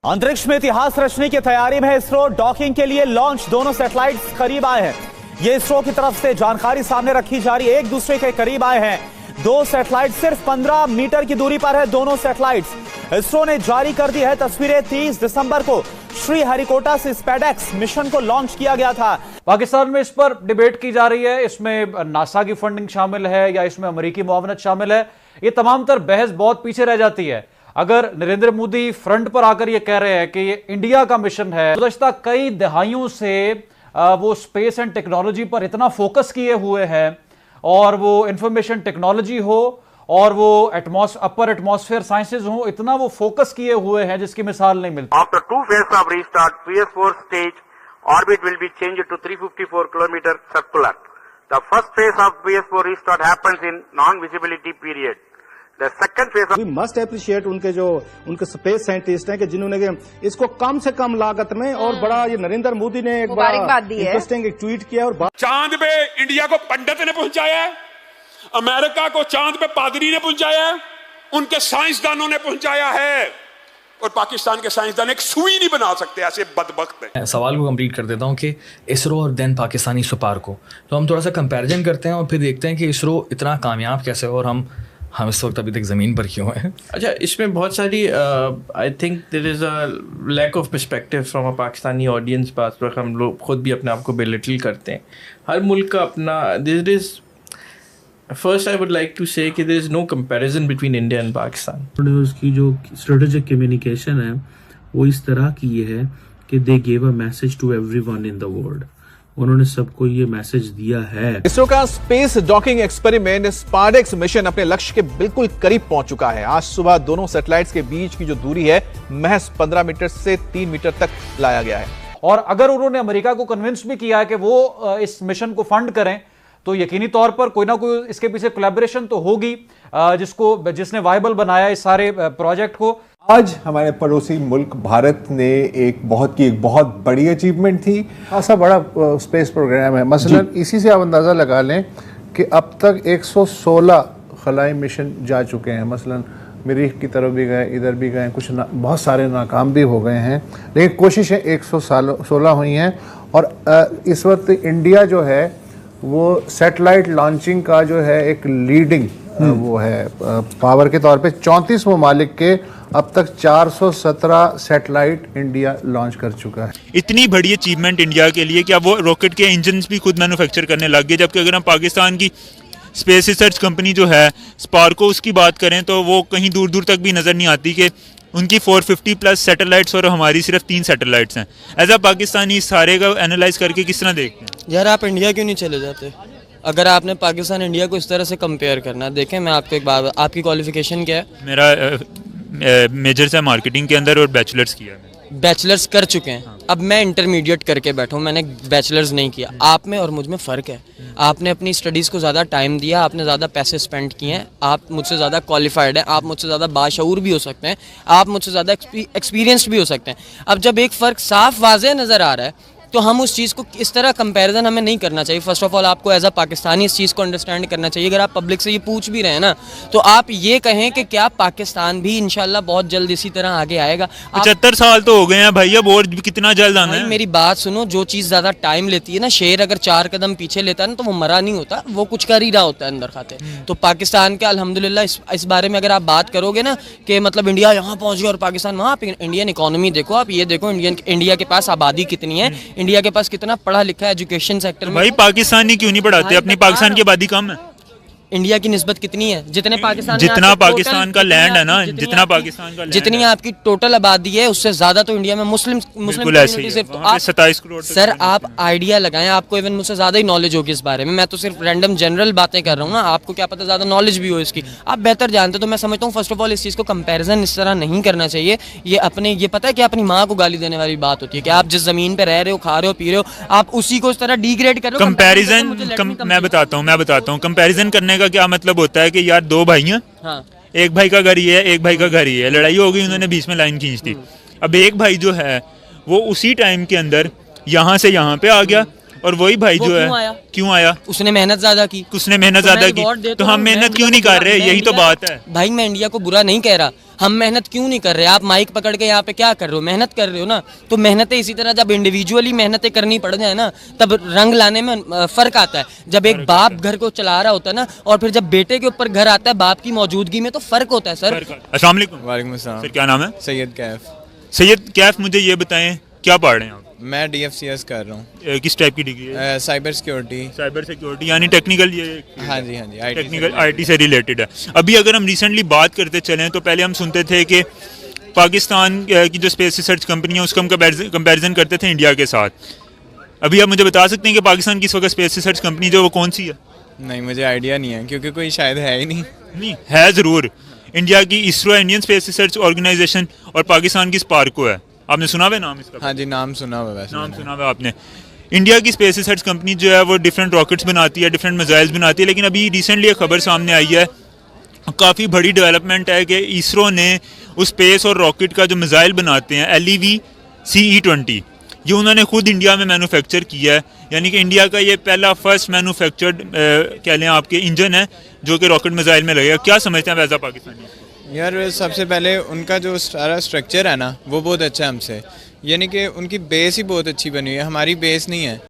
अंतरिक्ष में इतिहास रचने की तैयारी में इसरो डॉकिंग के लिए लॉन्च। दोनों सैटेलाइट्स करीब आए हैं। ये इसरो की तरफ से जानकारी सामने रखी जा रही है। एक दूसरे के करीब आए हैं। दो सैटेलाइट सिर्फ 15 मीटर की दूरी पर है। दोनों सैटेलाइट्स इसरो ने जारी कर दी है तस्वीरें। 30 दिसंबर को श्रीहरिकोटा से स्पेडेक्स मिशन को लॉन्च किया गया था। पाकिस्तान में इस पर डिबेट की जा रही है। इसमें नासा की फंडिंग शामिल है या इसमें अमेरिकी मुआवनत शामिल है। ये तमाम तर बहस बहुत पीछे रह जाती है। अगर नरेंद्र मोदी फ्रंट पर आकर ये कह रहे हैं कि ये इंडिया का मिशन है, गुज़श्ता कई दहाइयों से वो स्पेस एंड टेक्नोलॉजी पर इतना फोकस किए हुए हैं, और वो इंफॉर्मेशन टेक्नोलॉजी हो और वो अपर एटमॉस्फेयर साइंसेज हो, इतना वो फोकस किए हुए हैं जिसकी मिसाल नहीं मिलती। After 2 phases of restart, PS4 stage orbit will be changed to 354 km circular. The first phase of PS4 restart happens in non-visibility period. The second phase of... We must appreciate उनके space scientist हैं कि जिन्होंने इसको कम से कम लागत में और बड़ा, ये नरेंद्र मोदी ने एक बड़ा इंटरेस्टिंग एक ट्वीट किया और चांद पे इंडिया को पंडित ने पहुंचाया है, अमेरिका को चांद पे पादरी ने पहुंचाया है, उनके साइंसदानों ने पहुंचाया है, और पाकिस्तान के साइंसदान एक सुई नहीं बना सकते, ऐसे बदबख्त हैं। सवाल को कंप्लीट कर देता हूँ कि इसरो और देन पाकिस्तानी सुपार को तो हम थोड़ा सा कंपैरिजन करते हैं और फिर देखते हैं कि इसरो इतना कामयाब कैसे और हम इस वक्त अभी तक ज़मीन पर क्यों हैं। अच्छा, इसमें बहुत सारी I think there is a lack of perspective from a Pakistani audience. पास वक्त हम लोग खुद भी अपने आप को बेलिटल करते हैं। हर मुल्क का अपना, this is first I would like to say कि there is no comparison between India and Pakistan. उसकी जो स्ट्रेटेजिक कम्युनिकेशन है वो इस तरह की है कि they give a message to everyone in the world. उन्होंने सबको ये मैसेज दिया है। इसरो का space docking experiment SpaDeX mission अपने लक्ष्य के बिल्कुल करीब पहुंच चुका है। आज सुबह दोनों सैटेलाइट्स के बीच की जो दूरी है महज 15 मीटर से 3 मीटर तक लाया गया है। और अगर उन्होंने अमेरिका को कन्विंस भी किया है कि वो इस मिशन को फंड करें, तो यकीनी तौर पर कोई ना कोई इसके पीछे कोलैबोरेशन तो होगी जिसने वायबल बनाया इस सारे प्रोजेक्ट को। आज हमारे पड़ोसी मुल्क भारत ने एक बहुत बड़ी अचीवमेंट थी। खासा बड़ा स्पेस प्रोग्राम है। मसलन इसी से आप अंदाज़ा लगा लें कि अब तक 116 खलाई मिशन जा चुके हैं। मसलन मरीख की तरफ भी गए, इधर भी गए, बहुत सारे नाकाम भी हो गए हैं, लेकिन कोशिशें 116 हुई हैं। और इस वक्त इंडिया जो है वो सैटेलाइट लॉन्चिंग का जो है एक लीडिंग वो है पावर के तौर पे। 34 ममालिक के अब तक 417 सैटेलाइट इंडिया लॉन्च कर चुका है। इतनी बड़ी अचीवमेंट इंडिया के लिए कि अब वो रॉकेट के इंजन भी खुद मैन्युफैक्चर करने लग गए। जबकि अगर हम पाकिस्तान की स्पेस रिसर्च कंपनी जो है स्पार्को, उसकी बात करें तो वो कहीं दूर दूर तक भी नज़र नहीं आती कि उनकी 450 प्लस सैटेलाइट्स और हमारी सिर्फ 3 सैटेलाइट्स हैं। एज अ पाकिस्तानी सारे का एनालाइज करके किस तरह देखते हैं? यार आप इंडिया क्यों नहीं चले जाते? अगर आपने पाकिस्तान इंडिया को इस तरह से कंपेयर करना, देखें मैं आपको एक बात, आपकी क्वालिफिकेशन क्या है? मेरा मेजर्स है मार्केटिंग के अंदर और बैचलर्स किया है। बैचलर्स कर चुके हैं। हाँ। अब मैं इंटरमीडिएट करके बैठा हूँ, मैंने बैचलर्स नहीं किया। आप में और मुझ में फ़र्क है। आपने अपनी स्टडीज़ को ज़्यादा टाइम दिया, आपने ज़्यादा पैसे स्पेंड किए हैं, आप मुझसे ज़्यादा क्वालिफाइड हैं, आप मुझसे ज़्यादा बाशऊर भी हो सकते हैं, आप मुझसे ज़्यादा एक्सपीरियंस्ड भी हो सकते हैं। अब जब एक फ़र्क साफ वाज़ेह नज़र आ रहा है तो हम उस चीज़ को इस तरह कंपैरिजन हमें नहीं करना चाहिए। फर्स्ट ऑफ ऑल आपको एज अ पाकिस्तानी इस चीज़ को अंडरस्टैंड करना चाहिए। अगर आप पब्लिक से ये पूछ भी रहे हैं ना, तो आप ये कहें कि क्या पाकिस्तान भी इंशाल्लाह बहुत जल्द इसी तरह आगे आएगा। 75 साल तो हो गए हैं भाई, अब और कितना जल्द आना है? मेरी बात सुनो, जो चीज़ ज़्यादा टाइम लेती है ना, शेर अगर 4 कदम पीछे लेता है ना तो वो मरा नहीं होता, वो कुछ कर ही रहा होता है अंदर खाते। तो पाकिस्तान का अल्हम्दुलिल्लाह इस बारे में अगर आप बात करोगे ना कि मतलब इंडिया यहाँ पहुँच गया और पाकिस्तान वहाँ, आप इंडियन इकोनॉमी देखो, आप ये देखो इंडिया के पास आबादी कितनी है, इंडिया के पास कितना पढ़ा लिखा एजुकेशन सेक्टर में। भाई पाकिस्तानी क्यों नहीं पढ़ाते? अपनी पाकिस्तान की आबादी कम है। इंडिया की निस्बत कितनी है? जितना पाकिस्तान का लैंड है ना, जितना पाकिस्तान का जितनी आपकी टोटल आबादी है उससे ज्यादा तो इंडिया में मुस्लिम सिर्फ। तो आप 27 करोड़ सर आप आइडिया लगाएं, आपको इवन मुझसे ज्यादा ही नॉलेज होगी इस बारे में। मैं तो सिर्फ रैंडम जनरल बातें कर रहा हूँ ना, आपको क्या पता ज्यादा नॉलेज भी हो इसकी, आप बेहतर जानते। तो मैं समझता हूँ फर्स्ट ऑफ ऑल इस चीज को कंपैरिजन इस तरह नहीं करना चाहिए। ये पता है कि अपनी माँ को गाली देने वाली बात होती है कि आप जिस जमीन पे रह रहे हो, खा रहे हो, पी रहे हो, आप उसी को इस तरह डिग्रेड करो। कंपैरिजन मैं बताता हूँ कंपैरिजन करने का क्या मतलब होता है कि यार 2 भाई हैं, हाँ। एक भाई का घर ही है, एक भाई का घर ही है, लड़ाई हो गई, उन्होंने बीच में लाइन खींच दी। अब एक भाई जो है वो उसी टाइम के अंदर यहाँ से यहाँ पे आ गया, और वही भाई जो है क्यों आया? उसने मेहनत ज्यादा की। तो हम मेहनत क्यों नहीं कर रहे? यही तो बात है भाई। मैं इंडिया को बुरा नहीं कह रहा, हम मेहनत क्यों नहीं कर रहे? आप माइक पकड़ के यहाँ पे क्या कर रहे हो? मेहनत कर रहे हो ना। तो मेहनतें इसी तरह जब इंडिविजुअली मेहनतें करनी पड़ जाए ना, तब रंग लाने में फ़र्क आता है। जब एक बाप घर को चला रहा होता है ना, और फिर जब बेटे के ऊपर घर आता है बाप की मौजूदगी में, तो फ़र्क होता है सर। अस्सलाम वालेकुम। वालेकुम अस्सलाम। सर क्या नाम है? सैयद कैफ। सैयद कैफ, मुझे ये बताएं क्या पढ़ रहे हैं आप? मैं DFCS कर रहा हूँ। किस टाइप की डिग्री है? Cyber security. साइबर सिक्योरिटी यानी टेक्निकल, ये हाँ जी टेक्निकल IT से रिलेटेड है। अभी अगर हम रिसेंटली बात करते चलें तो पहले हम सुनते थे कि पाकिस्तान की जो स्पेस रिसर्च कंपनी है उसका हम कंपैरिजन करते थे इंडिया के साथ। अभी आप मुझे बता सकते हैं कि पाकिस्तान की इस वक्त स्पेस रिसर्च कंपनी जो वो कौन सी है? नहीं, मुझे आइडिया नहीं है क्योंकि कोई शायद है ही नहीं है ज़रूर। इंडिया की ISRO, Indian space research organisation, और पाकिस्तान की स्पार्को है। आपने सुना हुआ नाम इसका? हाँ जी, नाम सुना हुआ है। नाम सुना हुआ आपने। इंडिया की स्पेस रिसर्च कंपनी जो है वो डिफरेंट रॉकेट्स बनाती है, डिफरेंट मिसाइल्स बनाती है, लेकिन अभी रिसेंटली एक खबर सामने आई है, काफ़ी बड़ी डेवलपमेंट है कि इसरो ने उस स्पेस और रॉकेट का जो मिसाइल बनाते हैं LEV CE-20, ये उन्होंने खुद इंडिया में मैन्युफैक्चर किया है। यानी कि इंडिया का ये पहला फर्स्ट मैन्युफैक्चर्ड कह लें आपके इंजन है जो कि रॉकेट मिसाइल में लगेगा। क्या समझते हैं वैसा पाकिस्तानी? यार सबसे पहले उनका जो सारा स्ट्रक्चर है ना वो बहुत अच्छा है हमसे, यानी कि उनकी बेस ही बहुत अच्छी बनी हुई है, हमारी बेस नहीं है।